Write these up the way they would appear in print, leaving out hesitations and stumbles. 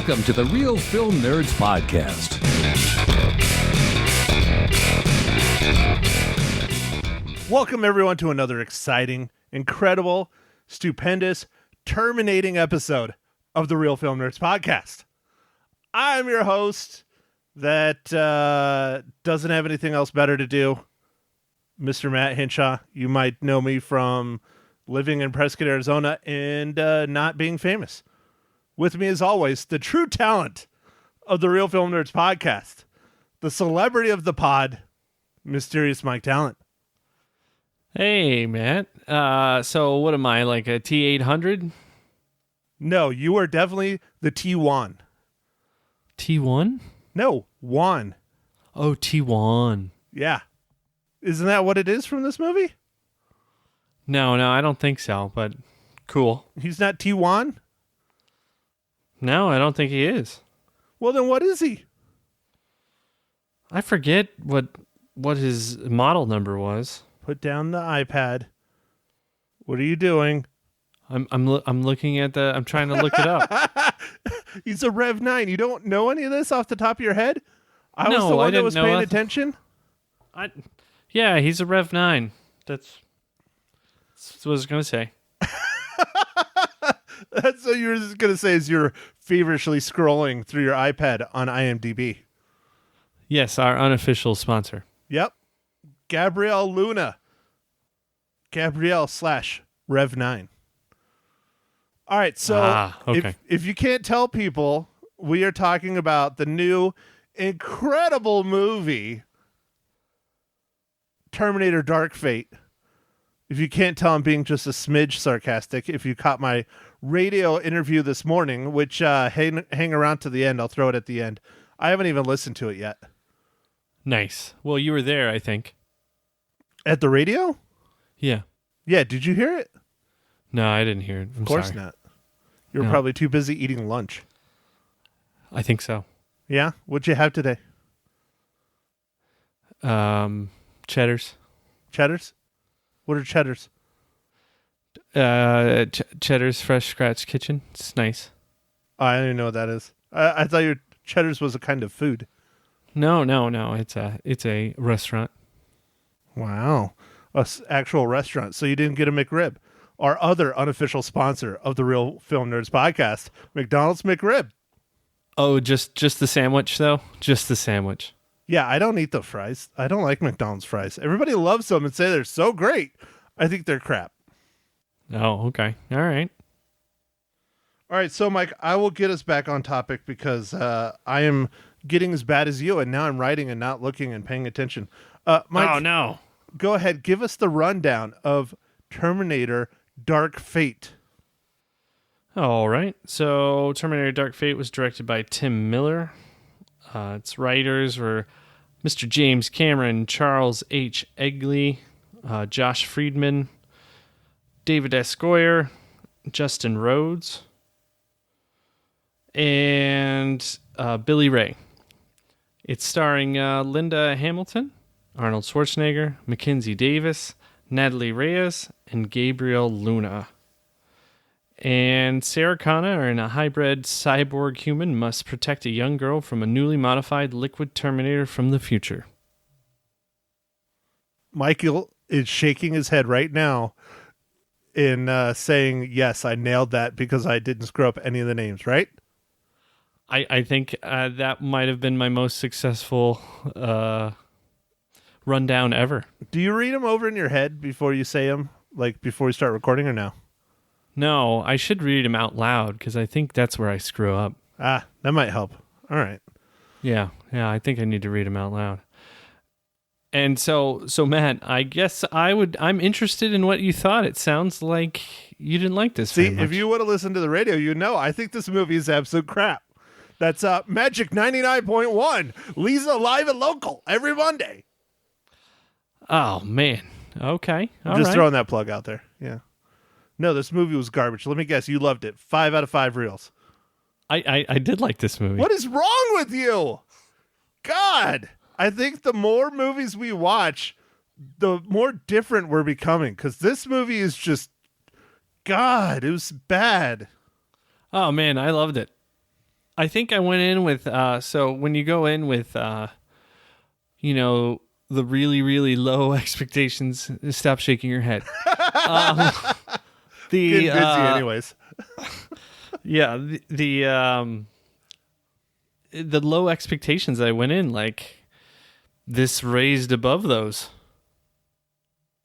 Welcome to the Real Film Nerds Podcast. Welcome, everyone, to another exciting, incredible, stupendous, terminating episode of the Real Film Nerds Podcast. I'm your host that doesn't have anything else better to do, Mr. Matt Hinshaw. You might know me from living in Prescott, Arizona, and not being famous. With me, as always, the true talent of the Real Film Nerds Podcast, the celebrity of the pod, Mysterious Mike Talent. Hey, Matt. So what am I, like a T800? No, you are definitely the T1. T1? No, Juan. Oh, T1. Yeah. Isn't that what it is from this movie? No, I don't think so, but cool. He's not T1? No, I don't think he is. Well, then what is he? I forget what his model number was. Put down the iPad. What are you doing? I'm looking at I'm trying to look it up. He's a Rev 9. You don't know any of this off the top of your head? I was No, the I one that didn't was know paying that. attention. Yeah, he's a Rev 9. That's what I was going to say. That's what you were just going to say as you're feverishly scrolling through your iPad on IMDb. Yes, our unofficial sponsor. Yep. Gabrielle Luna. Gabrielle/Rev 9. All right, so okay. if you can't tell people, we are talking about the new incredible movie, Terminator Dark Fate. If you can't tell, I'm being just a smidge sarcastic. If you caught my radio interview this morning, which hang around to the end, I'll throw it at the end. I haven't even listened to it yet. Nice. Well, you were there, I think. At the radio? Yeah. Yeah, did you hear it? No, I didn't hear it. Of course not. You were probably too busy eating lunch. I think so. Yeah? What'd you have today? Cheddars. Cheddars? What are cheddars? Cheddar's Fresh Scratch Kitchen. It's nice. Oh, I don't even know what that is. I thought your cheddars was a kind of food. No. It's a restaurant. Wow. Actual restaurant. So you didn't get a McRib. Our other unofficial sponsor of the Real Film Nerds Podcast, McDonald's McRib. Oh, just the sandwich, though? Just the sandwich. Yeah, I don't eat the fries. I don't like McDonald's fries. Everybody loves them and say they're so great. I think they're crap. Oh, okay. All right. All right, so Mike, I will get us back on topic because I am getting as bad as you, and now I'm writing and not looking and paying attention. Mike, Oh, no. Go ahead. Give us the rundown of Terminator Dark Fate. All right. So Terminator Dark Fate was directed by Tim Miller. Its writers were Mr. James Cameron, Charles H. Egley, Josh Friedman, David S. Goyer, Justin Rhodes, and Billy Ray. It's starring Linda Hamilton, Arnold Schwarzenegger, Mackenzie Davis, Natalie Reyes, and Gabrielle Luna. And Sarah Connor, in a hybrid cyborg human, must protect a young girl from a newly modified liquid Terminator from the future. Michael is shaking his head right now in saying, yes, I nailed that because I didn't screw up any of the names, right? I think that might have been my most successful rundown ever. Do you read them over in your head before you say them, like before we start recording, or no? No, I should read them out loud because I think that's where I screw up. Ah, that might help. All right. Yeah, I think I need to read them out loud. And so Matt, I guess I'm interested in what you thought. It sounds like you didn't like this very See, much. if you would have listened to the radio, you know I think this movie is absolute crap. That's Magic 99.1. Lisa live and local every Monday. Oh, man. Okay. I'm just throwing that plug out there. Yeah. No, this movie was garbage. Let me guess. You loved it. 5 out of 5 reels. I did like this movie. What is wrong with you? God. I think the more movies we watch, the more different we're becoming. Because this movie is just, God, it was bad. Oh, man, I loved it. I think I went in with so when you go in with the really, really low expectations, stop shaking your head. Getting busy anyways. Yeah, the low expectations I went in, like, this raised above those.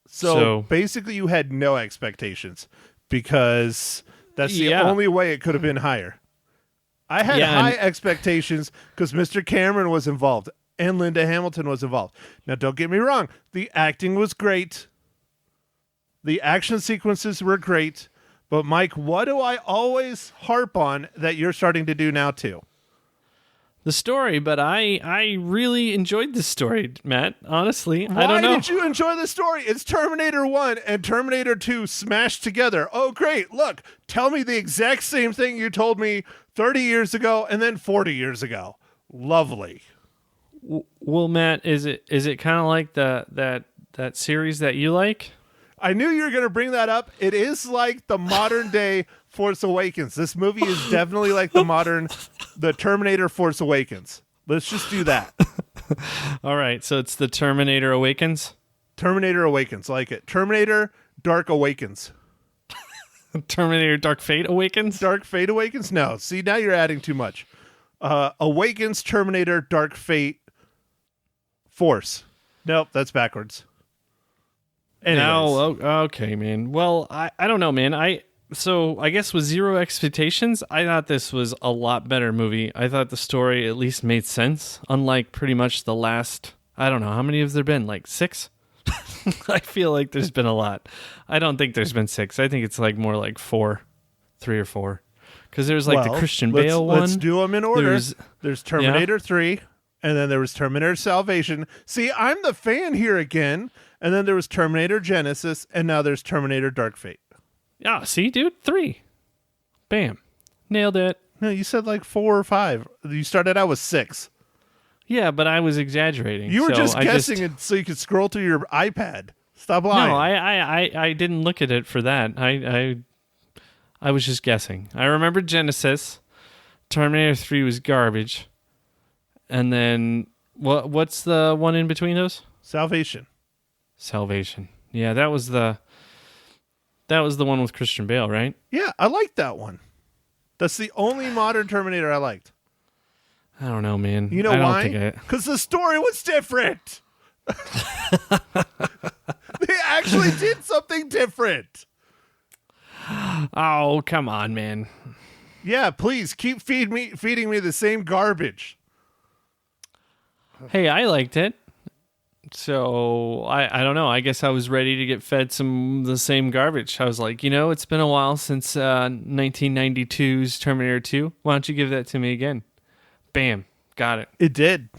So basically you had no expectations because that's the only way it could have been higher. I had high expectations because Mr. Cameron was involved and Linda Hamilton was involved. Now, don't get me wrong. The acting was great. The action sequences were great. But, Mike, what do I always harp on that you're starting to do now, too? The story, but I really enjoyed this story, Matt. Honestly, Why I don't know. Did you enjoy the story? It's Terminator 1 and Terminator 2 smashed together. Oh, great. Look, tell me the exact same thing you told me 30 years ago and then 40 years ago. Lovely. Well, Matt, is it kind of like that series that you like? I knew you were going to bring that up. It is like the modern day Force Awakens. This movie is definitely like the Terminator Force Awakens. Let's just do that. All right, so it's the Terminator Awakens? Terminator Awakens, like it. Terminator Dark Awakens. Terminator Dark Fate Awakens? Dark Fate Awakens? No. See, now you're adding too much. Awakens Terminator Dark Fate Force. Nope, that's backwards. Anyways. No, okay, man. Well, I don't know, man. I guess with zero expectations, I thought this was a lot better movie. I thought the story at least made sense, unlike pretty much the last, I don't know, how many have there been? Like 6? I feel like there's been a lot. I don't think there's been 6. I think it's like more like 4, 3 or 4. Because there's like the Christian Bale one. Let's do them in order. There's Terminator 3, and then there was Terminator Salvation. See, I'm the fan here again. And then there was Terminator Genesis, and now there's Terminator Dark Fate. Yeah, see, dude? 3. Bam. Nailed it. No, you said like 4 or 5. You started out with 6. Yeah, but I was exaggerating. You were just guessing so you could scroll through your iPad. Stop lying. No, I didn't look at it for that. I was just guessing. I remember Genesis. Terminator 3 was garbage. And then what's the one in between those? Salvation. Yeah, that was the one with Christian Bale, right? Yeah, I liked that one. That's the only modern Terminator I liked. I don't know, man. You know why? Because the story was different. They actually did something different. Oh, come on, man. Yeah, please keep feeding me the same garbage. Hey, I liked it. So I don't know. I guess I was ready to get fed the same garbage. I was like, it's been a while since 1992's Terminator 2. Why don't you give that to me again? Bam, got it. It did.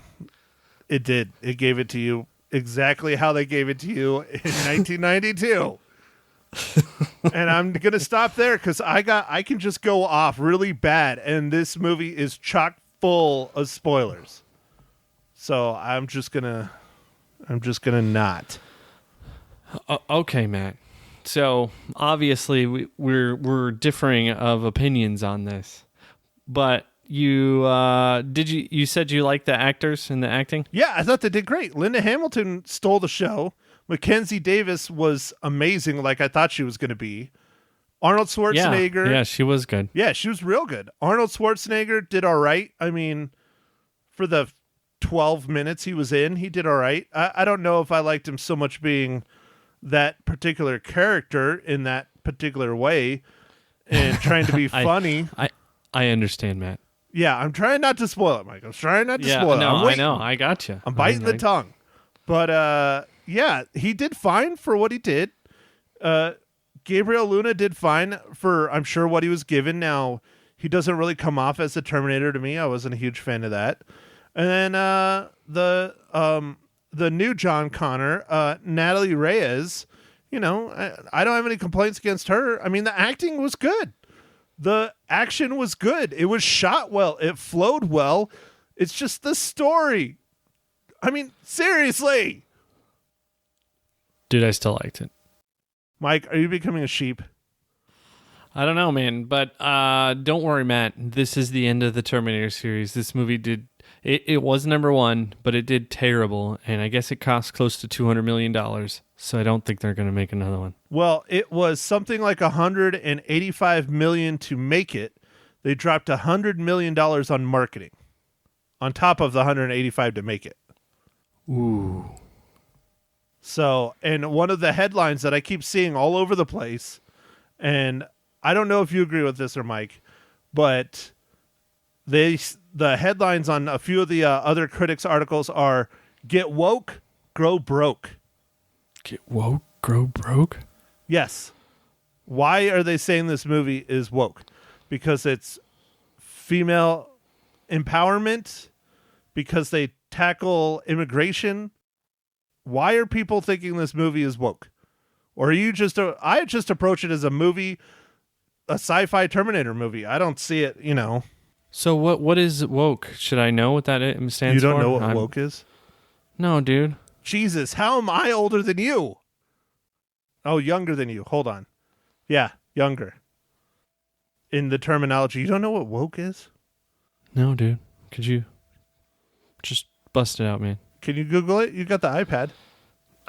It gave it to you exactly how they gave it to you in 1992. And I'm gonna stop there because I can just go off really bad, and this movie is chock full of spoilers. So I'm just gonna not. Okay, Matt. So obviously we're differing of opinions on this, but you said you liked the actors and the acting? Yeah, I thought they did great. Linda Hamilton stole the show. Mackenzie Davis was amazing, like I thought she was going to be. Arnold Schwarzenegger. Yeah, she was good. Yeah, she was real good. Arnold Schwarzenegger did all right. I mean, for the 12 minutes he was in, he did all right. I don't know if I liked him so much being that particular character in that particular way and trying to be funny. I understand, Matt. Yeah, I'm trying not to spoil it, Mike. I'm trying not to spoil it. No, I know. I got you. I'm biting the tongue. But, yeah, he did fine for what he did. Gabriel Luna did fine for, I'm sure, what he was given. Now, he doesn't really come off as a Terminator to me. I wasn't a huge fan of that. And then the new John Connor, Natalie Reyes, I don't have any complaints against her. I mean, the acting was good. The action was good. It was shot well. It flowed well. It's just the story. I mean, seriously. Dude, I still liked it. Mike, are you becoming a sheep? I don't know, man. But don't worry, Matt. This is the end of the Terminator series. This movie did... It was number one, but it did terrible. And I guess it cost close to $200 million. So I don't think they're going to make another one. Well, it was something like $185 million to make it. They dropped $100 million on marketing on top of the 185 to make it. Ooh. So, and one of the headlines that I keep seeing all over the place, and I don't know if you agree with this or Mike, but the headlines on a few of the other critics' articles are "Get woke, grow broke." Get woke, grow broke? Yes. Why are they saying this movie is woke? Because it's female empowerment? Because they tackle immigration? Why are people thinking this movie is woke? Or are you just I just approach it as a movie, a sci-fi Terminator movie. I don't see it, So what is woke? Should I know what that stands for? You don't know what woke is? No, dude. Jesus, how am I older than you? Oh, younger than you. Hold on. Yeah, younger. In the terminology, you don't know what woke is? No, dude. Could you just bust it out, man? Can you Google it? You got the iPad.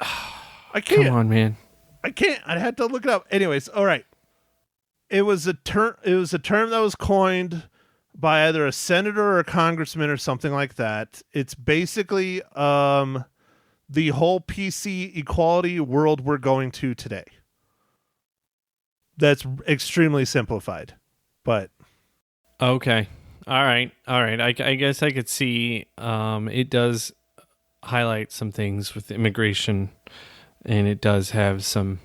I can't. Come on, man. I can't. I had to look it up. Anyways, all right. It was a term that was coined by either a senator or a congressman or something like that. It's basically the whole PC equality world we're going to today. That's extremely simplified, but Okay. All right. I guess I could see it does highlight some things with immigration, and it does have some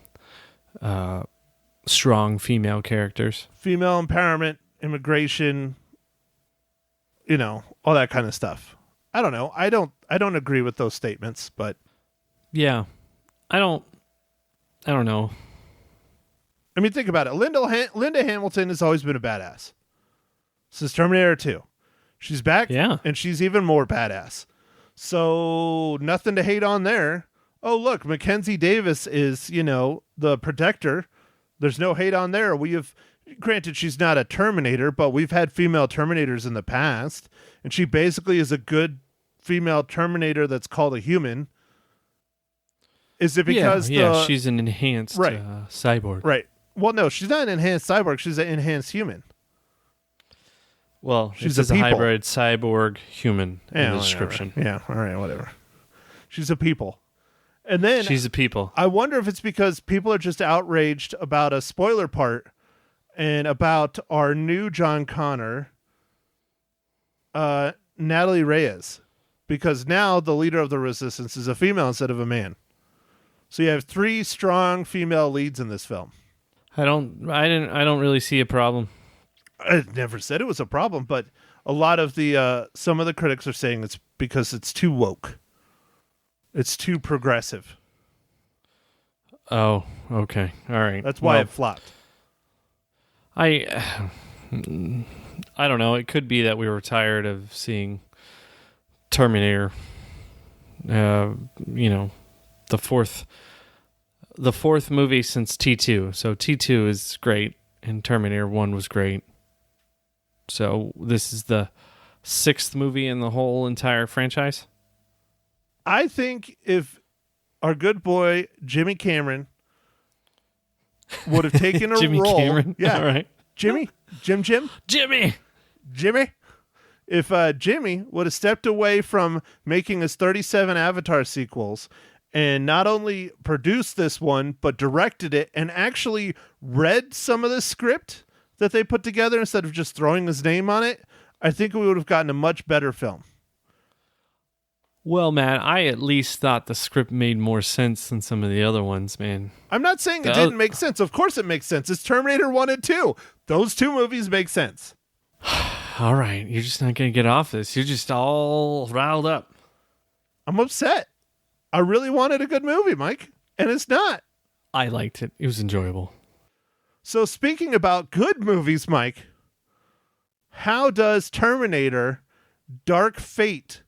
strong female characters. Female empowerment, immigration, all that kind of stuff. I don't know. I don't agree with those statements, but Yeah. I don't know. I mean, think about it. Linda Hamilton has always been a badass. Since Terminator 2. She's back, Yeah. and she's even more badass. So, nothing to hate on there. Oh, look, Mackenzie Davis is, the protector. There's no hate on there. Granted, she's not a Terminator, but we've had female Terminators in the past, and she basically is a good female Terminator that's called a human. Is it because she's an enhanced cyborg. Right. Well, no, she's not an enhanced cyborg. She's an enhanced human. Well, she's a people. hybrid cyborg human in the description. Yeah, all right, whatever. She's a people. And then she's a people. I wonder if it's because people are just outraged about a spoiler part and about our new John Connor, Natalie Reyes, because now the leader of the resistance is a female instead of a man. So you have 3 strong female leads in this film. I don't really see a problem. I never said it was a problem, but a lot of the some of the critics are saying it's because it's too woke. It's too progressive. Oh, okay. All right. That's why it flopped. I don't know. It could be that we were tired of seeing Terminator. The fourth movie since T2. So T2 is great, and Terminator 1 was great. So this is the 6th movie in the whole entire franchise? I think if our good boy Jimmy Cameron would have taken a Jimmy role... Cameron? Yeah. All right. Jimmy? Jimmy! If Jimmy would have stepped away from making his 37 Avatar sequels and not only produced this one, but directed it and actually read some of the script that they put together instead of just throwing his name on it, I think we would have gotten a much better film. Well, man, I at least thought the script made more sense than some of the other ones, man. I'm not saying it didn't make sense. Of course it makes sense. It's Terminator 1 and 2. Those 2 movies make sense. All right, you're just not going to get off this. You're just all riled up. I'm upset. I really wanted a good movie, Mike, and it's not. I liked it. It was enjoyable. So speaking about good movies, Mike, how does Terminator Dark Fate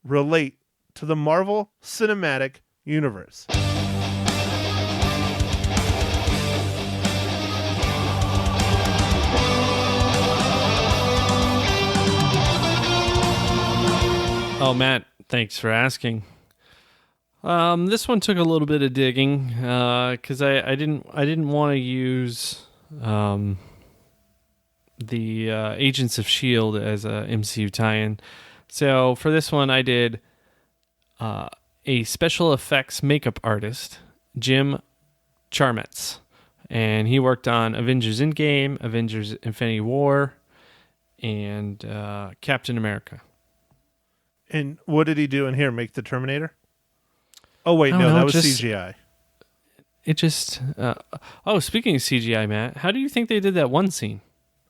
relate to the Marvel Cinematic Universe? Oh, Matt, thanks for asking. This one took a little bit of digging because I didn't want to use the Agents of Shield as a MCU tie-in. So for this one, I did a special effects makeup artist, Jim Charmetz, and he worked on Avengers Endgame, Avengers Infinity War, and Captain America. And what did he do in here? Make the Terminator? Oh, wait, I no, don't know, that was just- CGI. It just... speaking of CGI, Matt, how do you think they did that one scene?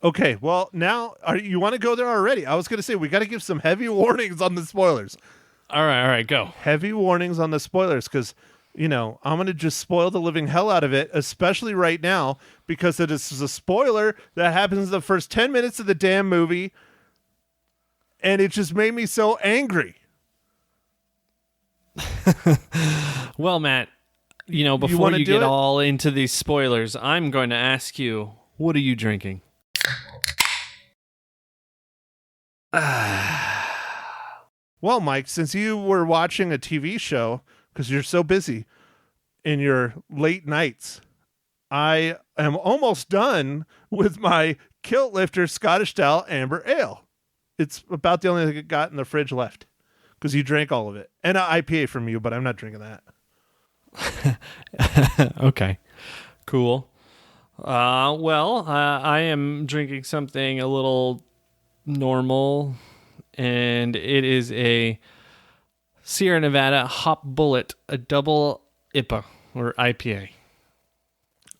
Okay, well, now you want to go there already? I was going to say, we got to give some heavy warnings on the spoilers. All right, go. Heavy warnings on the spoilers because, I'm going to just spoil the living hell out of it, especially right now, because it is a spoiler that happens in the first 10 minutes of the damn movie, and it just made me so angry. Well, Matt, before wanna you do get it? all into these spoilers, I'm going to ask you, what are you drinking? Well, Mike, since you were watching a TV show, because you're so busy in your late nights, I am almost done with my Kilt Lifter Scottish Style Amber Ale. It's about the only thing I got in the fridge left, because you drank all of it. And an IPA from you, but I'm not drinking that. Okay, cool. I am drinking something a little normal, and it is a Sierra Nevada Hop Bullet, a double IPA or IPA.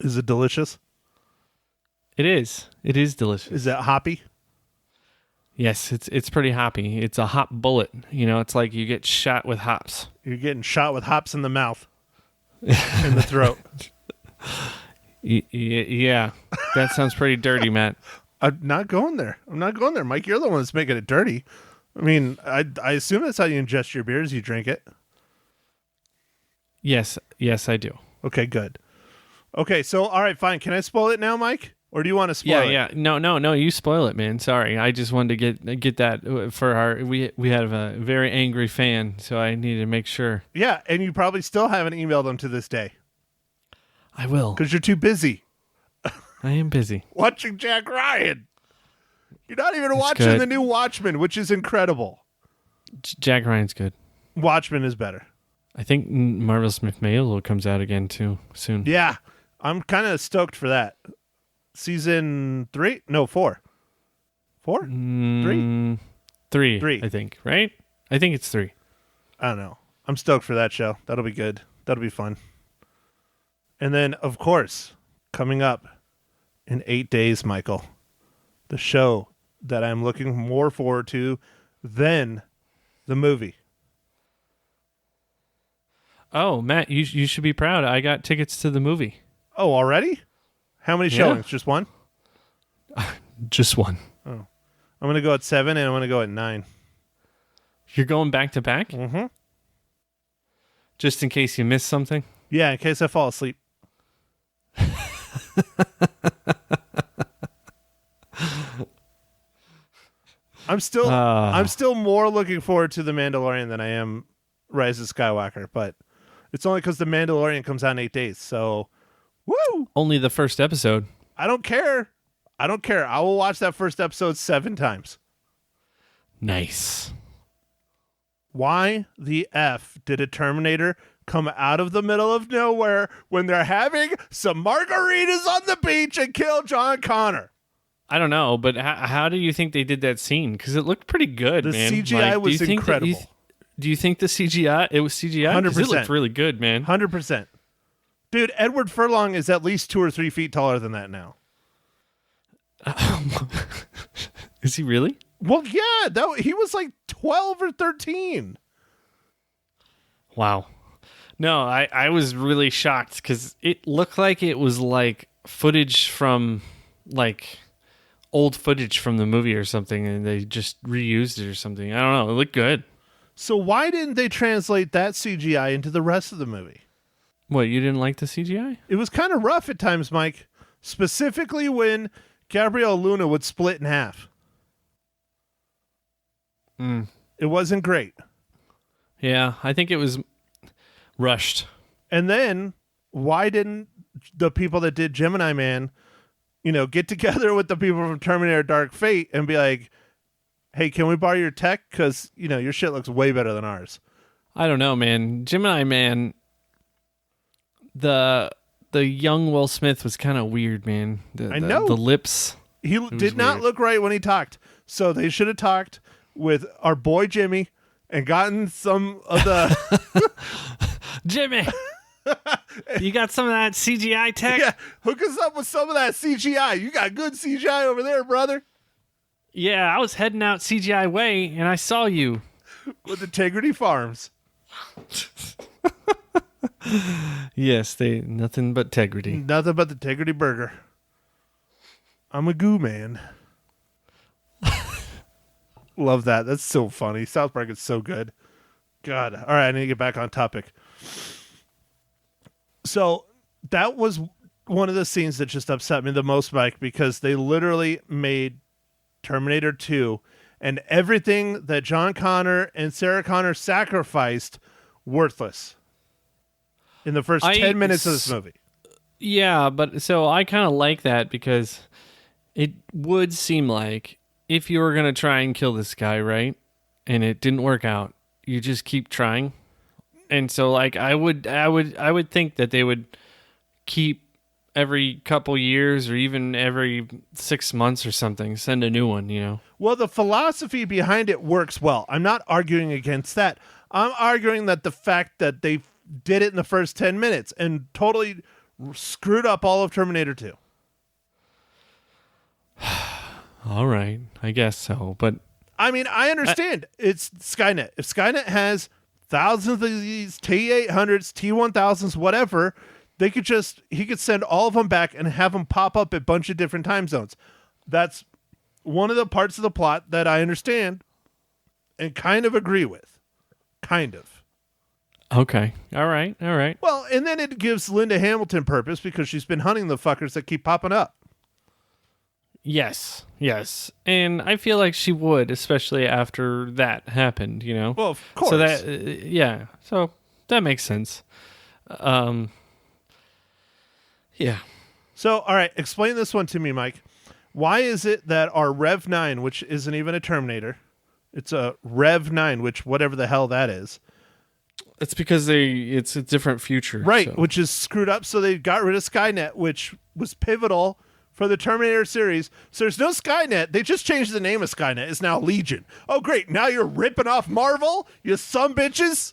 Is it delicious? It is. It is delicious. Is it hoppy? Yes, it's pretty hoppy. It's a hop bullet. It's like you get shot with hops. You're getting shot with hops in the mouth, in the throat. Yeah, that sounds pretty dirty, Matt. I'm not going there. Mike. You're the one that's making it dirty. I mean, I assume that's how you ingest your beers. You drink it. Yes, I do. Okay, good. Okay, so all right, fine. Can I spoil it now, Mike? Or do you want to spoil it? Yeah. No. You spoil it, man. Sorry, I just wanted to get that for our. We have a very angry fan, so I need to make sure. Yeah, and you probably still haven't emailed them to this day I will. because you're too busy I am busy. watching Jack Ryan. You're not even It's watching good. the new Watchmen, which is incredible. Jack Ryan's good. Watchmen is better. I think Marvelous McMahon comes out again too soon. Yeah, I'm kind of stoked for that. Season 3? No, 4. 4? 3? Three. I think. Right? I think it's 3. I don't know. I'm stoked for that show. That'll be good. That'll be fun. And then, of course, coming up in 8 days, Michael, the show that I'm looking more forward to than the movie. Oh, Matt, you should be proud. I got tickets to the movie. Oh, already? How many Yeah. showings? Just one? Just one. I'm going to go at 7 and I'm going to go at 9. You're going back to back? Mm-hmm. Just in case you missed something? Yeah, in case I fall asleep. I'm still more looking forward to The Mandalorian than I am Rise of Skywalker, but it's only because The Mandalorian comes out in 8 days. So, woo! Only the first episode. I don't care. I will watch that first episode 7 times. Nice. Why the F did a Terminator come out of the middle of nowhere when they're having some margaritas on the beach and kill John Connor? I don't know, but how do you think they did that scene? Because it looked pretty good, The man. CGI was do you think incredible. Do you think the CGI, it was CGI? 'Cause it 100%. looked really good, man. 100%. Dude, Edward Furlong is at least 2 or 3 feet taller than that now. Is he really? Well, yeah, he was like 12 or 13. Wow. No, I was really shocked because it looked like it was like footage from like old footage from the movie or something, and they just reused it or something. I don't know. It looked good. So why didn't they translate that CGI into the rest of the movie? What, you didn't like the CGI? It was kind of rough at times, Mike. Specifically when Gabrielle Luna would split in half. It wasn't great. Yeah, I think it was rushed. And then why didn't the people that did Gemini Man, get together with the people from Terminator Dark Fate and be like, hey, can we borrow your tech? Because, your shit looks way better than ours. I don't know, man. Gemini Man, the young Will Smith was kind of weird, man. I know. The lips. He did not look right when he talked. So they should have talked with our boy Jimmy and gotten some of the... Jimmy, you got some of that CGI tech? Yeah, hook us up with some of that CGI. You got good CGI over there, brother. Yeah, I was heading out CGI way, and I saw you. With Integrity Farms. Yes, nothing but integrity. Nothing but the Integrity Burger. I'm a goo man. Love that. That's so funny. South Park is so good. God. All right, I need to get back on topic. So that was one of the scenes that just upset me the most, Mike, because they literally made Terminator 2 and everything that John Connor and Sarah Connor sacrificed worthless in the first 10 minutes of this movie. Yeah, but so I kind of like that because it would seem like if you were going to try and kill this guy, right, and it didn't work out, you just keep trying. And so like I would think that they would keep every couple years or even every 6 months or something, send a new one, Well, the philosophy behind it works well. I'm not arguing against that. I'm arguing that the fact that they did it in the first 10 minutes and totally screwed up all of Terminator 2. All right, I guess so. But I mean, I understand. It's Skynet. If Skynet has thousands of these T-800s, T-1000s, whatever, he could send all of them back and have them pop up at a bunch of different time zones. That's one of the parts of the plot that I understand and kind of agree with. Kind of. okay. All right. Well, and then it gives Linda Hamilton purpose because she's been hunting the fuckers that keep popping up. Yes. And I feel like she would, especially after that happened, Well, of course. So that, so that makes sense. Yeah. So, all right, explain this one to me, Mike. Why is it that our Rev 9, which isn't even a Terminator, it's a Rev 9, which whatever the hell that is. It's because it's a different future. Right, so. which is screwed up, so they got rid of Skynet, which was pivotal for the Terminator series. So there's no Skynet. They just changed the name of Skynet. It's now Legion. Oh, great. Now you're ripping off Marvel? You sumbitches?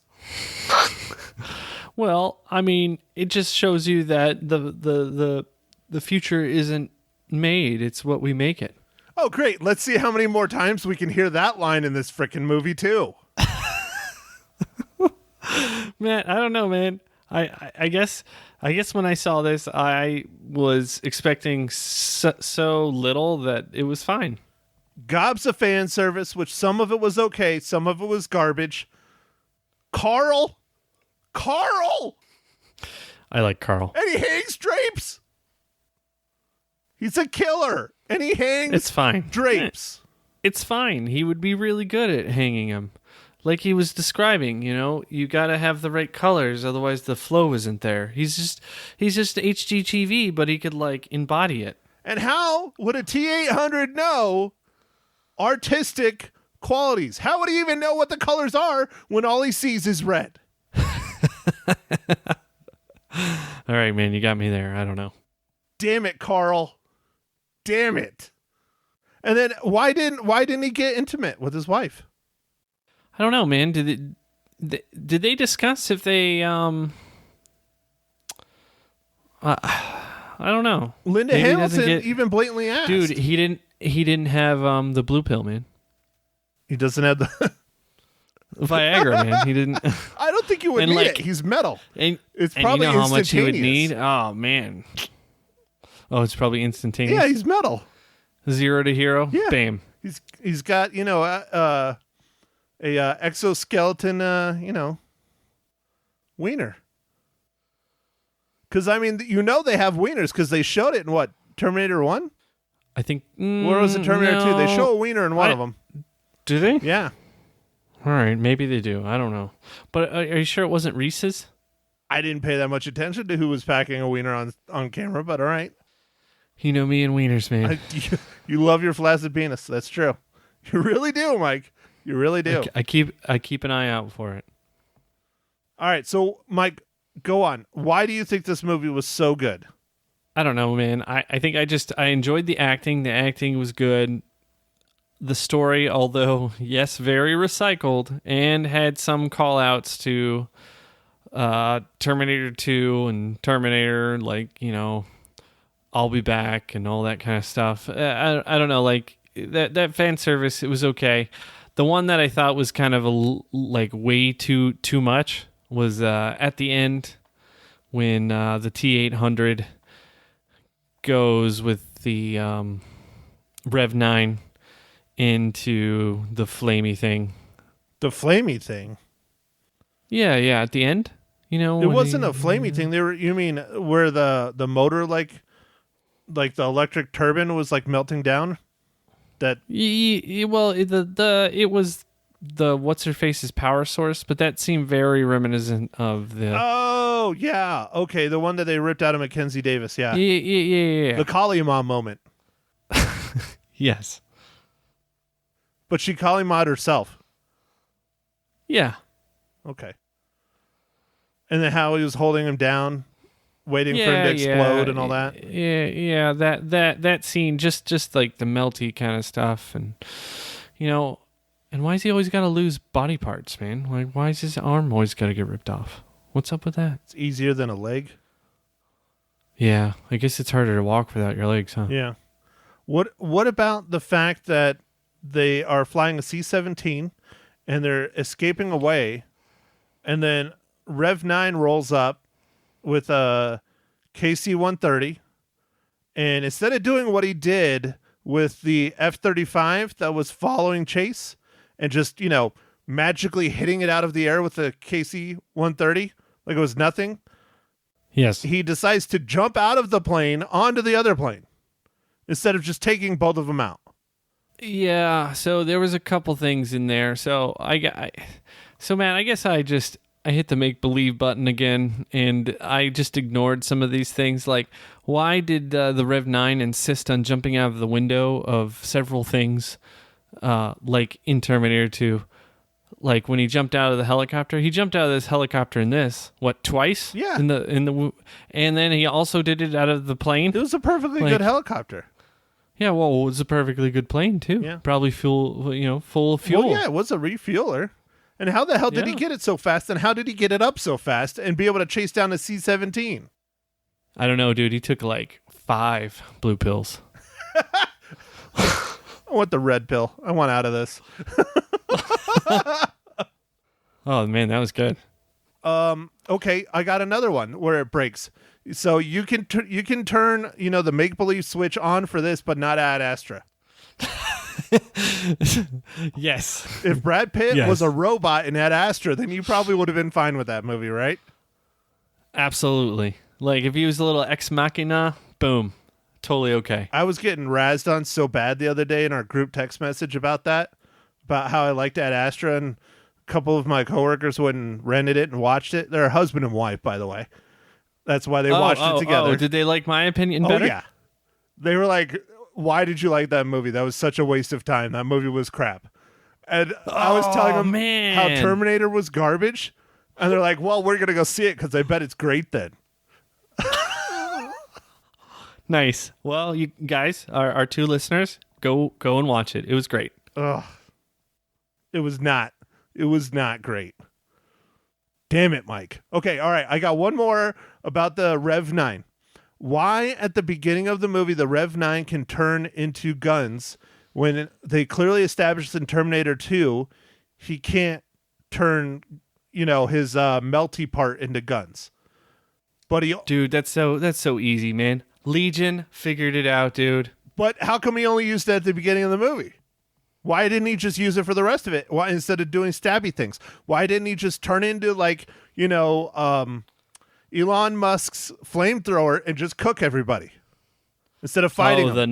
Well, I mean, it just shows you that the future isn't made. It's what we make it. Oh, great. Let's see how many more times we can hear that line in this frickin' movie, too. Man, I don't know, man. I guess when I saw this, I was expecting so little that it was fine. Gobs of fan service, which some of it was okay, some of it was garbage. Carl! I like Carl. And he hangs drapes! He's a killer! And he hangs It's fine. drapes. It's fine. He would be really good at hanging them. Like he was describing, you got to have the right colors, otherwise the flow isn't there. He's just HGTV, but he could like embody it. And how would a T-800 know artistic qualities? How would he even know what the colors are when all he sees is red? All right, man, you got me there. I don't know. Damn it, Carl. Damn it. And then why didn't he get intimate with his wife? I don't know, man. Did they discuss if they I don't know. Linda Maybe he Hamilton doesn't even blatantly asked. Dude, he didn't have the blue pill, man. He doesn't have the Viagra, man. He didn't. I don't think you would And, need like- it. He's metal. And, It's and probably you know how much he would instantaneous. need? Oh, man. Oh, it's probably instantaneous. Yeah, he's metal. 0 to hero. Yeah. Bam. He's got, a exoskeleton, wiener. Because, I mean, they have wieners because they showed it in what? Terminator 1? I think. Or was it Terminator 2? They show a wiener in one of them. Do they? Yeah. All right, maybe they do. I don't know. But are you sure it wasn't Reese's? I didn't pay that much attention to who was packing a wiener on camera, but all right. You know me and wieners, man. You love your flaccid penis. That's true. You really do, Mike. You really do. I keep an eye out for it. All right, so Mike, go on. Why do you think this movie was so good? I don't know, man. I think I enjoyed the acting. The acting was good. The story, although, yes, very recycled, and had some call-outs to Terminator 2 and Terminator, like, I'll be back and all that kind of stuff. I don't know, like, that fan service, it was okay. The one that I thought was kind of way too much was at the end when the T-800 goes with the Rev 9 into the flamey thing. The flamey thing? Yeah, at the end. It wasn't a flamey thing. You mean where the motor like the electric turbine was like melting down? That well, it was the what's her face's power source, but that seemed very reminiscent of the. Oh yeah, okay, the one that they ripped out of Mackenzie Davis. Yeah. The Kali Ma moment. Yes. But she Kali Ma'd herself. Yeah. Okay. And then how he was holding him down, waiting for him to explode and all that. Yeah. That scene, just like the melty kind of stuff, and and why has he always got to lose body parts, man? Like, why is his arm always got to get ripped off? What's up with that? It's easier than a leg. Yeah, I guess it's harder to walk without your legs, huh? Yeah. What about the fact that they are flying a C-17 and they're escaping away, and then Rev 9 rolls up with a KC-130, and instead of doing what he did with the F-35 that was following chase and just, magically hitting it out of the air with the KC-130 like it was nothing, yes, he decides to jump out of the plane onto the other plane instead of just taking both of them out. Yeah, so there was a couple things in there. So man, I guess I hit the make believe button again, and I just ignored some of these things. Like, why did the Rev 9 insist on jumping out of the window of several things, like in Terminator 2? Like when he jumped out of the helicopter, he jumped out of this helicopter in this twice? Yeah. In the and then he also did it out of the plane. It was a perfectly good helicopter. Yeah, well, it was a perfectly good plane too. Yeah. Probably full of fuel. Well, yeah, it was a refueler. And how the hell did he get it so fast? And how did he get it up so fast and be able to chase down a C-17? I don't know, dude. He took like 5 blue pills. I want the red pill. I want out of this. Oh man, that was good. Okay, I got another one where it breaks. So you can turn the make believe switch on for this, but not Ad Astra. Yes. If Brad Pitt was a robot in Ad Astra, then you probably would have been fine with that movie, right? Absolutely. Like if he was a little ex machina, boom, totally okay. I was getting razzed on so bad the other day in our group text message about how I liked Ad Astra, and a couple of my coworkers went and rented it and watched it. They're a husband and wife, by the way. That's why they watched it together. Oh, did they like my opinion better? Oh, yeah. They were like, why did you like that movie? That was such a waste of time. That movie was crap. And I was telling them how Terminator was garbage. And they're like, well, we're going to go see it because I bet it's great then. Nice. Well, you guys, our 2 listeners, go and watch it. It was great. Ugh. It was not great. Damn it, Mike. Okay, all right. I got one more about the Rev 9. Why at the beginning of the movie the Rev 9 can turn into guns when they clearly established in Terminator 2 he can't turn, his melty part into guns. But dude, that's so easy, man. Legion figured it out, dude. But how come he only used that at the beginning of the movie? Why didn't he just use it for the rest of it? Why, instead of doing stabby things? Why didn't he just turn into Elon Musk's flamethrower and just cook everybody instead of fighting them? The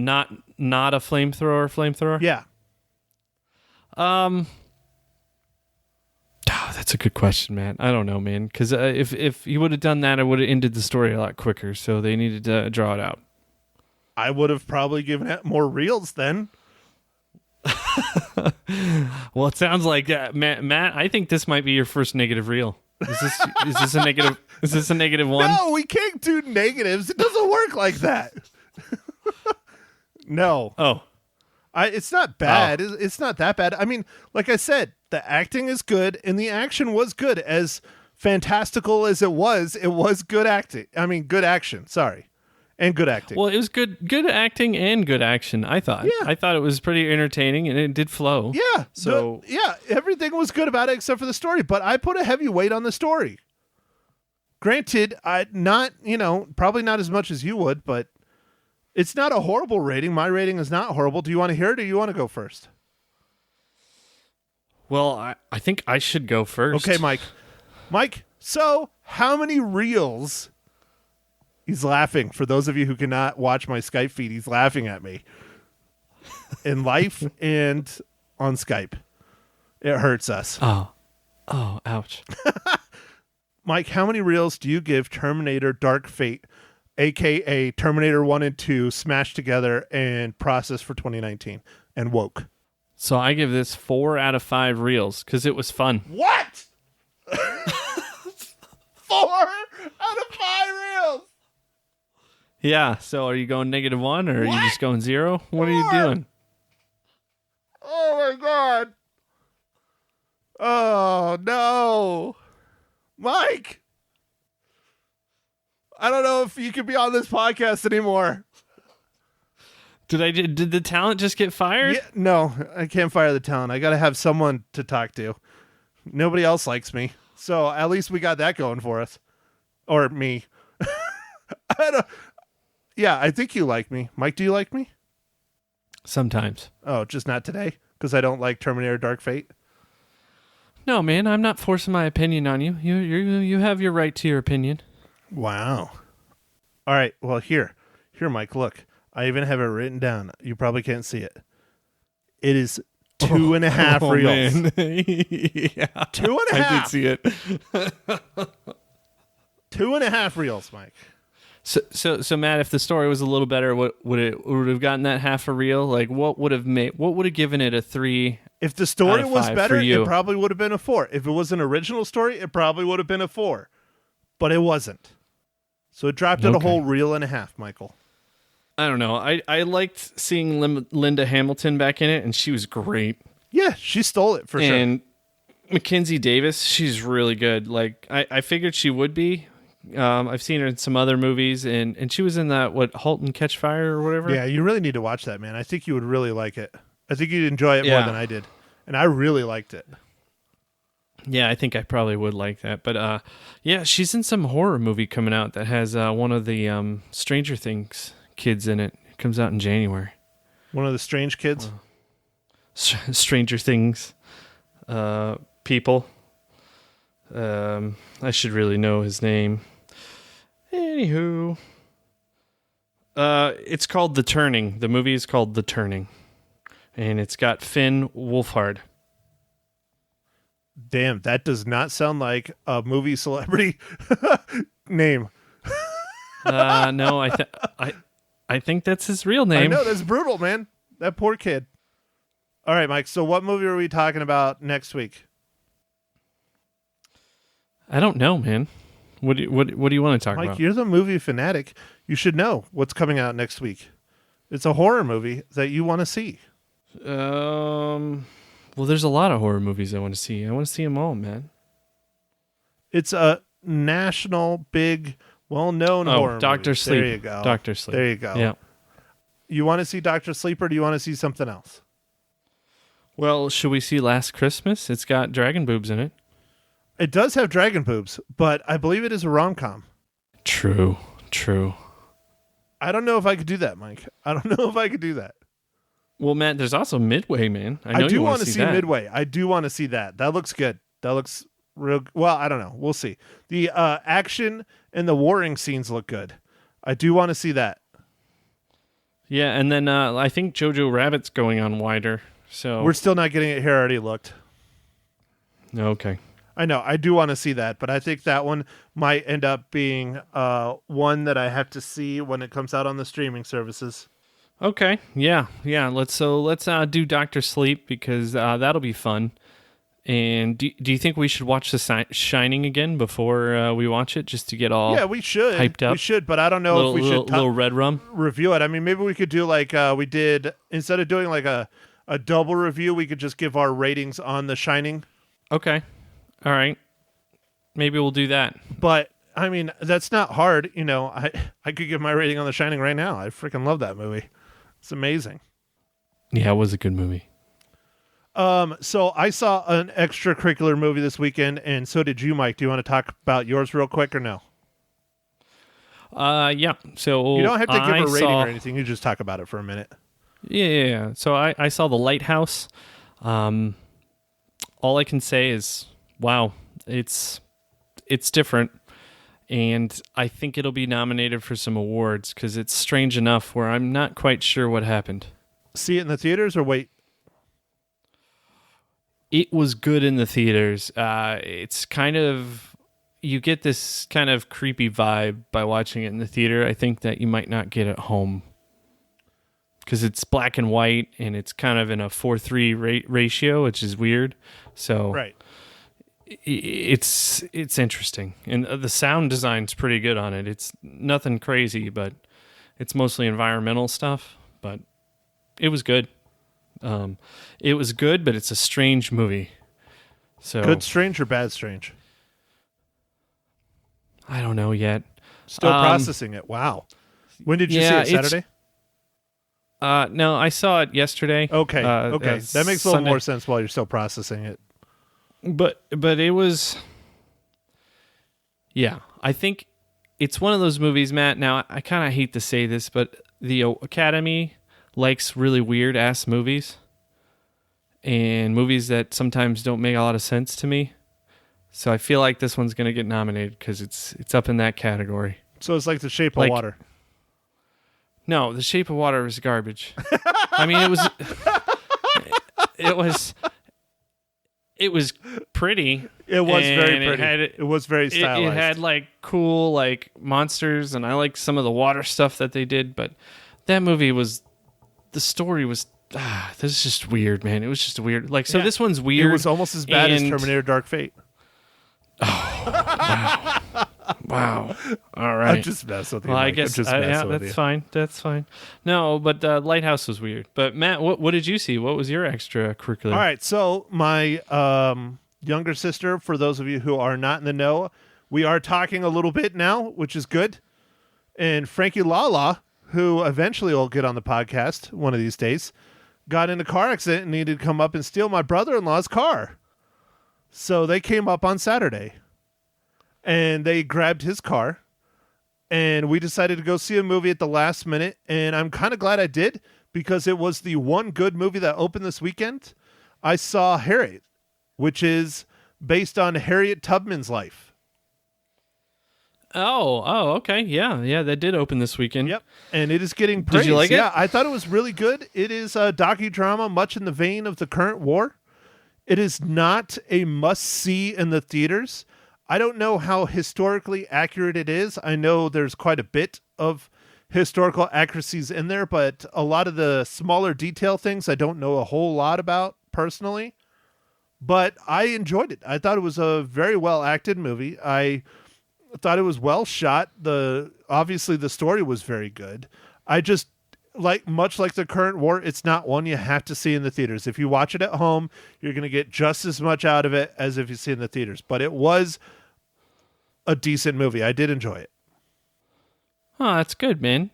not a flamethrower? Yeah. That's a good question, Matt. I don't know, man. Because if he would have done that, I would have ended the story a lot quicker. So they needed to draw it out. I would have probably given it more reels then. Well, it sounds like Matt. I think this might be your first negative reel. Is this a negative? Is this a negative one? No, we can't do negatives. It doesn't work like that. No. Oh, It's not bad. It's not that bad. I mean, like I said, the acting is good and the action was good. As fantastical as it was good acting. I mean, good action. Sorry. And good acting. well, it was good acting and good action. I thought. Yeah. I thought it was pretty entertaining and it did flow. Yeah. So everything was good about it except for the story. But I put a heavy weight on the story. Granted, probably not as much as you would, but it's not a horrible rating. My rating is not horrible. Do you want to hear it or do you want to go first? Well, I think I should go first. Okay, Mike. Mike, so how many reels? He's laughing. For those of you who cannot watch my Skype feed, he's laughing at me. In life and on Skype. It hurts us. Oh, ouch. Mike, how many reels do you give Terminator Dark Fate, a.k.a. Terminator 1 and 2, smashed together and processed for 2019 and woke? So I give this 4 out of 5 reels because it was fun. What? 4 out of 5 reels. Yeah. So are you going -1 or are you just going 0? What are you 4. doing? Oh my God. Oh no. Mike. I don't know if you can be on this podcast anymore. Did the talent just get fired? Yeah, no, I can't fire the talent. I got to have someone to talk to. Nobody else likes me. So at least we got that going for us. Or me. I think you like me. Mike, do you like me? Sometimes. Oh, just not today? Because I don't like Terminator Dark Fate? No, man, I'm not forcing my opinion on you. You have your right to your opinion. Wow. All right. Well, here, Mike, look. I even have it written down. You probably can't see it. It is 2.5 reels. Man. Yeah. 2.5. I did see it. 2.5 reels, Mike. So Matt, if the story was a little better, would it have gotten that half a reel? Like what would have given it a 3? If the story was better, you? it probably would have been a 4. If it was an original story, it probably would have been a 4. But it wasn't. So it dropped at a whole reel and a half, Michael. I don't know. I liked seeing Linda Hamilton back in it, and she was great. Yeah, she stole it for sure. And Mackenzie Davis, she's really good. Like I figured she would be. I've seen her in some other movies, and she was in that Halt and Catch Fire or whatever. Yeah, you really need to watch that, man. I think you would really like it. I think you'd enjoy it more than I did, and I really liked it. Yeah, I think I probably would like that. But yeah, she's in some horror movie coming out that has one of the Stranger Things kids in it. It comes out in January. One of the strange kids? Stranger Things people. I should really know his name. Anywho. It's called The Turning. The movie is called The Turning. And it's got Finn Wolfhard. Damn, that does not sound like a movie celebrity name. No, I think that's his real name. I know, that's brutal, man. That poor kid. All right, Mike, so what movie are we talking about next week? I don't know, man. What do you want to talk Mike, about? you're the movie fanatic. You should know what's coming out next week. It's a horror movie that you want to see. Well, there's a lot of horror movies I want to see. I want to see them all, man. It's a national, big, well-known horror Dr. movie. Sleep. There you go. Dr. Sleep. There you go. Yeah. You want to see Dr. Sleep or do you want to see something else? Well, should we see Last Christmas? It's got dragon boobs in it. It does have dragon boobs, but I believe it is a rom-com. True. I don't know if I could do that, Mike. I don't know if I could do that. Well, Matt, there's also Midway, man. I do want to see see that. Midway. I do want to see that. That looks good. That looks real. Well, I don't know. We'll see. The action and the warring scenes look good. I do want to see that. Yeah, and then I think Jojo Rabbit's going on wider. So We're still not getting it here. I already looked. okay. I know. I do want to see that, but I think that one might end up being one that I have to see when it comes out on the streaming services. Okay, yeah. Let's do Doctor Sleep because that'll be fun. And do you think we should watch The Shining again before we watch it, just to get all we should hyped up? We should, but I don't know if we should little red rum review it. I mean, maybe we could do like we did, instead of doing like a double review, we could just give our ratings on The Shining. Okay, all right, maybe we'll do that. But I mean, that's not hard. You know, I could give my rating on The Shining right now. I freaking love that movie. It's amazing. Yeah, it was a good movie. So I saw an extracurricular movie this weekend, and so did you, Mike. Do you want to talk about yours real quick or no? Yeah. So you don't have to give a rating or anything. You just talk about it for a minute. Yeah. So I saw The Lighthouse. All I can say is, wow, it's different, and I think it'll be nominated for some awards because it's strange enough where I'm not quite sure what happened. See it in the theaters or wait? It was good in the theaters. It's kind of, you get this kind of creepy vibe by watching it in the theater. I think that you might not get at home because it's black and white and it's kind of in a 4:3 ratio, which is weird. So right. It's interesting, and the sound design's pretty good on it. It's nothing crazy, but it's mostly environmental stuff. But it was good. It was good, but it's a strange movie. So good strange or bad strange? I don't know yet. Still processing it. Wow. When did you see it? Saturday? No, I saw it yesterday. Okay. Okay. That makes a little Sunday. more sense while you're still processing it. But it was, yeah, I think it's one of those movies, Matt. Now, I kind of hate to say this, but the Academy likes really weird ass movies and movies that sometimes don't make a lot of sense to me. So I feel like this one's going to get nominated because it's up in that category. So it's like The Shape of Water. No, The Shape of Water was garbage. I mean, it was pretty. It was very pretty. It was very stylized. It had like cool like monsters, and I like some of the water stuff that they did, but that movie was, the story was, this is just weird, man. It was just weird. Like, so this one's weird. It was almost as bad as Terminator Dark Fate. Oh, wow. All right. I'm just messing with you. Well, Mike. I guess that's fine. That's fine. No, but Lighthouse was weird. But Matt, what did you see? What was your extracurricular? All right. So my younger sister, for those of you who are not in the know, we are talking a little bit now, which is good. And Frankie Lala, who eventually will get on the podcast one of these days, got in a car accident and needed to come up and steal my brother-in-law's car. So they came up on Saturday and they grabbed his car, and we decided to go see a movie at the last minute. And I'm kind of glad I did, because it was the one good movie that opened this weekend. I saw Harriet, which is based on Harriet Tubman's life. Oh, okay. Yeah, that did open this weekend. Yep. And it is getting praise. Did you like it? Yeah, I thought it was really good. It is a docudrama, much in the vein of the current war. It is not a must-see in the theaters. I don't know how historically accurate it is. I know there's quite a bit of historical accuracies in there, but a lot of the smaller detail things I don't know a whole lot about personally. But I enjoyed it. I thought it was a very well-acted movie. I thought it was well shot. Obviously the story was very good. I just, much like the current war, it's not one you have to see in the theaters. If you watch it at home, you're going to get just as much out of it as if you see it in the theaters. But it was a decent movie. I did enjoy it. Oh, that's good, man.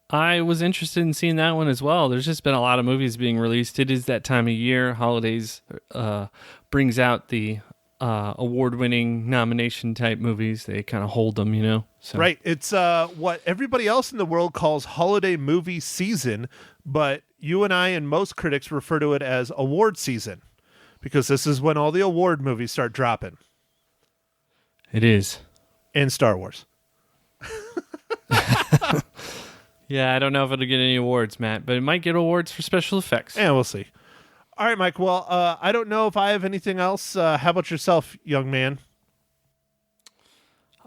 I was interested in seeing that one as well. There's just been a lot of movies being released. It is that time of year. Holidays brings out the award-winning nomination type movies. They kind of hold them, So. Right. It's what everybody else in the world calls holiday movie season, but you and I and most critics refer to it as award season, because this is when all the award movies start dropping. It is. And Star Wars. Yeah, I don't know if it'll get any awards, Matt, but it might get awards for special effects. Yeah, we'll see. All right, Mike. Well, I don't know if I have anything else. How about yourself, young man?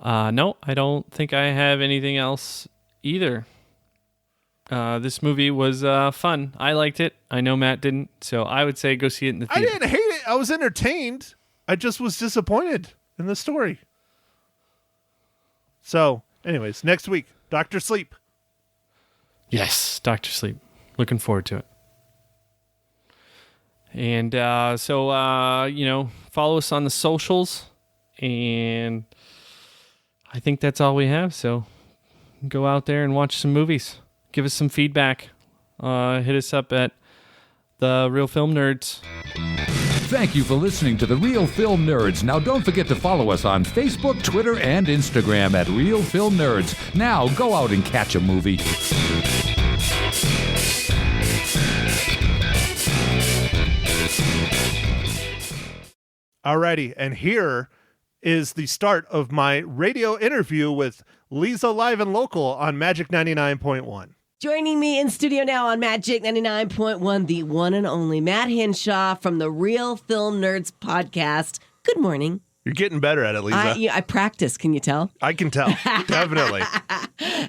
No, I don't think I have anything else either. This movie was fun. I liked it. I know Matt didn't, so I would say go see it in the I theater. didn't hate it. I was entertained. I just was disappointed in the story. So, anyways, next week, Dr. Sleep. Yes, Dr. Sleep. Looking forward to it. And follow us on the socials. And I think that's all we have. So go out there and watch some movies. Give us some feedback. Hit us up at The Real Film Nerds. Thank you for listening to The Real Film Nerds. Now don't forget to follow us on Facebook, Twitter, and Instagram at Real Film Nerds. Now go out and catch a movie. Alrighty, and here is the start of my radio interview with Lisa Live and Local on Magic 99.1. Joining me in studio now on Magic 99.1, the one and only Matt Hinshaw from the Real Film Nerds podcast. Good morning. You're getting better at it, Lisa. I practice, can you tell? I can tell, definitely.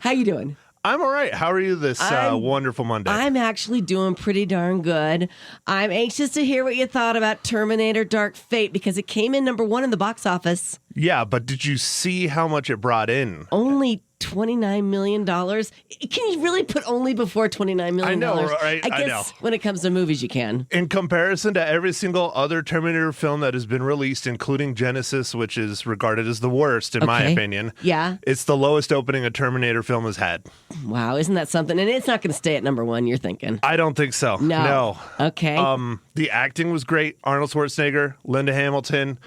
How you doing? I'm all right. How are you this wonderful Monday? I'm actually doing pretty darn good. I'm anxious to hear what you thought about Terminator Dark Fate because it came in number 1 in the box office. Yeah, but did you see how much it brought in? Only $29 million. Can you really put only before $29 million? I know, right? I guess know. When it comes to movies, you can. In comparison to every single other Terminator film that has been released, including Genesis, which is regarded as the worst, in my opinion. Yeah. It's the lowest opening a Terminator film has had. Wow, isn't that something? And it's not going to stay at number 1, you're thinking. I don't think so. No. Okay. The acting was great. Arnold Schwarzenegger, Linda Hamilton,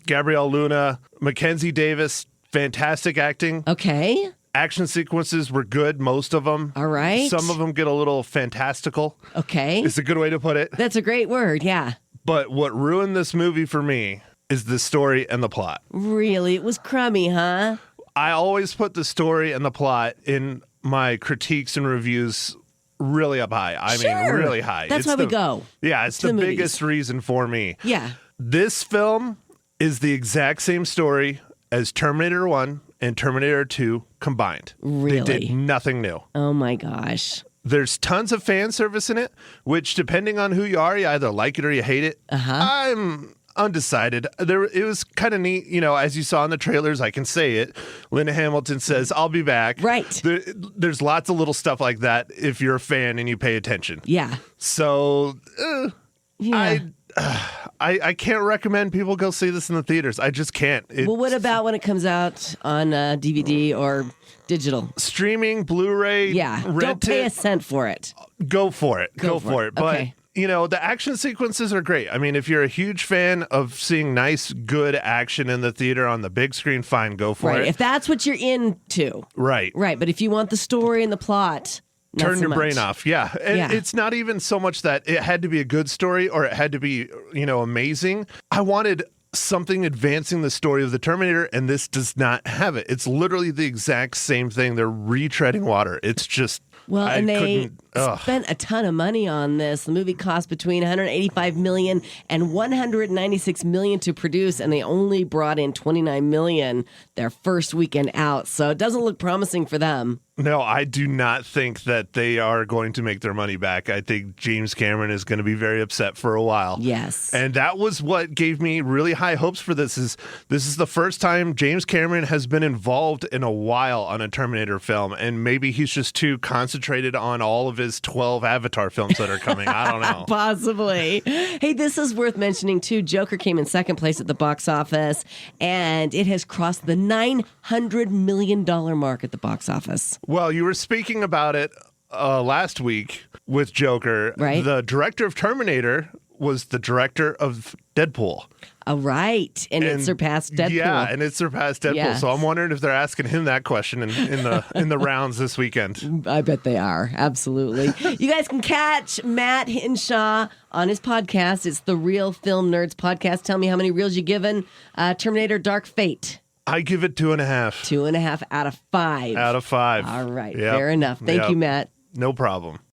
Gabrielle Luna, Mackenzie Davis, fantastic acting. Okay. Action sequences were good, most of them. All right. Some of them get a little fantastical. Okay. It's a good way to put it. That's a great word, yeah. But what ruined this movie for me is the story and the plot. Really? It was crummy, huh? I always put the story and the plot in my critiques and reviews really up high. I mean, really high. That's why we go. Yeah, it's the biggest reason for me. Yeah. This film is the exact same story as Terminator 1 and Terminator 2 combined. Really? They did nothing new. Oh my gosh. There's tons of fan service in it, which depending on who you are, you either like it or you hate it. I'm undecided. It was kind of neat, as you saw in the trailers, I can say it. Linda Hamilton says, "I'll be back." Right. There's lots of little stuff like that if you're a fan and you pay attention. Yeah. So, Yeah. I can't recommend people go see this in the theaters. I just can't. Well, what about when it comes out on DVD or digital? Streaming, Blu-ray, Yeah. rent Don't pay it. a cent for it. Go for it. Go for it. But, Okay. the action sequences are great. I mean, if you're a huge fan of seeing nice, good action in the theater on the big screen, fine, go for Right. it. If that's what you're into. Right. Right. But if you want the story and the plot, not Turn so your much. brain off. Yeah. And Yeah. it's not even so much that it had to be a good story or it had to be, amazing. I wanted something advancing the story of the Terminator, and this does not have it. It's literally the exact same thing. They're retreading water. It's just... Well, I and they couldn't- ugh. spent a ton of money on this. The movie cost between $185 million and $196 million to produce, and they only brought in $29 million their first weekend out. So it doesn't look promising for them. No, I do not think that they are going to make their money back. I think James Cameron is going to be very upset for a while. Yes. And that was what gave me really high hopes for this. This is the first time James Cameron has been involved in a while on a Terminator film, and maybe he's just too concentrated on all of his 12 Avatar films that are coming. I don't know. Possibly. Hey, this is worth mentioning too. Joker came in second place at the box office, and it has crossed the $900 million mark at the box office. Well, you were speaking about it last week with Joker. Right. The director of Terminator was the director of Deadpool. All right. And it surpassed Deadpool. Yeah, and it surpassed Deadpool. Yes. So I'm wondering if they're asking him that question in the rounds this weekend. I bet they are. Absolutely. You guys can catch Matt Hinshaw on his podcast. It's the Real Film Nerds podcast. Tell me how many reels you given Terminator Dark Fate. I give it 2.5. 2.5 out of 5. Out of 5. All right. Yep. Fair enough. Thank Yep. you, Matt. No problem.